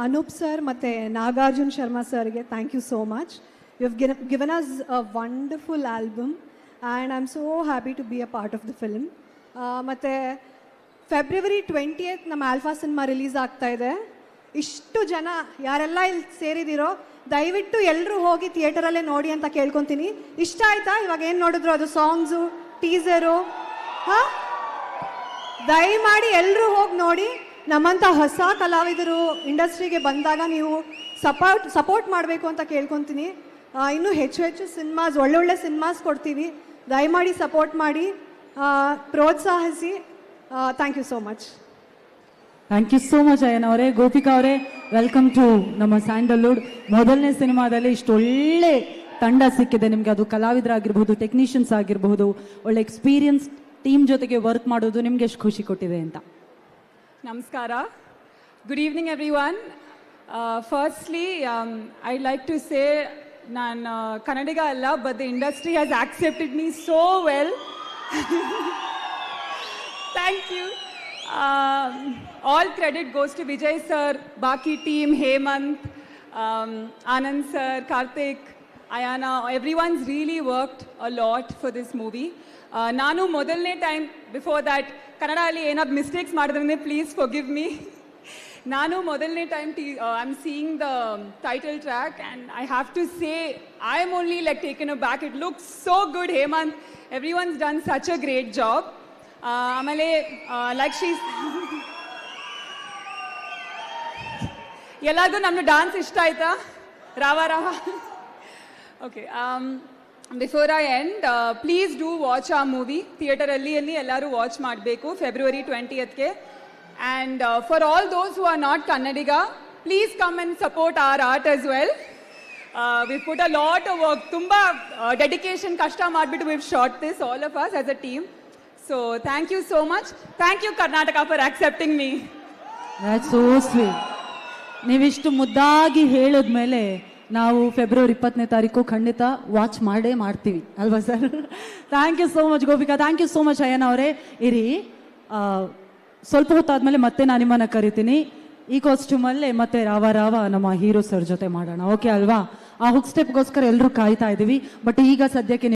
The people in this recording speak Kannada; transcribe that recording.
Anup sir ಮತ್ತೆ Nagarjun Sharma ಸರ್ಗೆ thank you so much. You have given us a wonderful album and I'm so happy to be a part of the film. ಮತ್ತೆ February 20th ನಮ್ಮ ಆಲ್ಫಾ ಸಿನಿಮಾ ರಿಲೀಸ್ ಆಗ್ತಾ ಇದೆ. ಇಷ್ಟು ಜನ ಯಾರೆಲ್ಲ ಇಲ್ಲಿ ಸೇರಿದಿರೋ ದಯವಿಟ್ಟು ಎಲ್ಲರೂ ಹೋಗಿ ಥಿಯೇಟರಲ್ಲೇ ನೋಡಿ ಅಂತ ಕೇಳ್ಕೊತೀನಿ. ಇಷ್ಟ ಆಯ್ತಾ? ಇವಾಗ ಏನು ನೋಡಿದ್ರು ಅದು ಸಾಂಗ್ಸು ಟೀಸರು ದಯಮಾಡಿ ಎಲ್ಲರೂ ಹೋಗಿ ನೋಡಿ. ನಮ್ಮಂಥ ಹೊಸ ಕಲಾವಿದರು ಇಂಡಸ್ಟ್ರಿಗೆ ಬಂದಾಗ ನೀವು ಸಪೋರ್ಟ್ ಮಾಡಬೇಕು ಅಂತ ಕೇಳ್ಕೊತೀನಿ. ಇನ್ನೂ ಹೆಚ್ಚು ಸಿನಿಮಾಸ್ ಒಳ್ಳೊಳ್ಳೆ ಸಿನಿಮಾಸ್ ಕೊಡ್ತೀವಿ. ದಯಮಾಡಿ ಸಪೋರ್ಟ್ ಮಾಡಿ, ಪ್ರೋತ್ಸಾಹಿಸಿ. Thank you so much. Thank you so much Ayyan ಅವರೇ. ಗೋಪಿಕಾ ಅವರೇ, ವೆಲ್ಕಮ್ ಟು ನಮ್ಮ ಸ್ಯಾಂಡಲ್ವುಡ್. ಮೊದಲನೇ ಸಿನಿಮಾದಲ್ಲಿ ಇಷ್ಟೊಳ್ಳೆ ತಂಡ ಸಿಕ್ಕಿದೆ ನಿಮಗೆ. ಅದು ಕಲಾವಿದರಾಗಿರ್ಬೋದು, ಟೆಕ್ನಿಷಿಯನ್ಸ್ ಆಗಿರಬಹುದು, ಒಳ್ಳೆ ಎಕ್ಸ್ಪೀರಿಯನ್ಸ್ ಟೀಮ್ ಜೊತೆಗೆ ವರ್ಕ್ ಮಾಡೋದು ನಿಮ್ಗೆ ಎಷ್ಟು ಖುಷಿ ಕೊಟ್ಟಿದೆ ಅಂತ. ನಮಸ್ಕಾರ. Good evening everyone. Firstly I'd like to say, ನಾನು ಕನ್ನಡಿಗ ಅಲ್ಲ, but the industry has accepted me so well. Thank you. All credit goes to Vijay sir, Baki team, Hemant, Anand sir, Karthik, Ayana. Everyone's really worked a lot for this movie. Nanu modalne time before that Kannada alli enad mistakes madidane, please forgive me. Nanu modalne time I'm seeing the title track and I have to say I'm only like taken aback. It looks so good, Hemant. Everyone's done such a great job. ಆಮೇಲೆ ಲೈಕ್ ಶೀಸ್ ಎಲ್ಲಾದರೂ ನಮ್ಮದು ಡಾನ್ಸ್ ಇಷ್ಟ ಆಯ್ತಾ? ರಾವ okay. Before I end, please do watch a movie. ಥಿಯೇಟರಲ್ಲಿ ಎಲ್ಲರೂ ವಾಚ್ ಮಾಡಬೇಕು February 20th. And for all those who are not Kannadiga, please come and support our art as well. We put a lot of work. ತುಂಬ ಡೆಡಿಕೇಶನ್ ಕಷ್ಟ ಮಾಡಿಬಿಟ್ಟು we've shot this, all of us as a team. So thank you so much. Thank you Karnataka for accepting me. That's so sweet. ನೀವಿಷ್ಟು ಮುದ್ದಾಗಿ ಹೇಳಿದ್ಮೇಲೆ ನಾವು February 20 ಖಂಡಿತ ವಾಚ್ ಮಾಡ್ತೀವಿ ಅಲ್ವಾ sir? Thank you so much Gopika. Thank you so much Ayyan ಅವರೇ. ಇರಿ, ಸ್ವಲ್ಪ ಹೊತ್ತಾದ್ಮೇಲೆ ಮತ್ತೆ ನಾನು ನಿಮ್ಮನ್ನ ಕರಿತೀನಿ. ಈ ಕಾಸ್ಟ್ಯೂಮಲ್ಲೇ ಮತ್ತೆ ರಾವ ನಮ್ಮ ಹೀರೋ ಸರ್ ಜೊತೆ ಮಾಡೋಣ, ಓಕೆ ಅಲ್ವಾ? ಆ ಹುಕ್ ಸ್ಟೆಪ್ಗೋಸ್ಕರ ಎಲ್ಲರೂ ಕಾಯ್ತಾ ಇದ್ದೀವಿ. ಬಟ್ ಈಗ ಸದ್ಯಕ್ಕೆ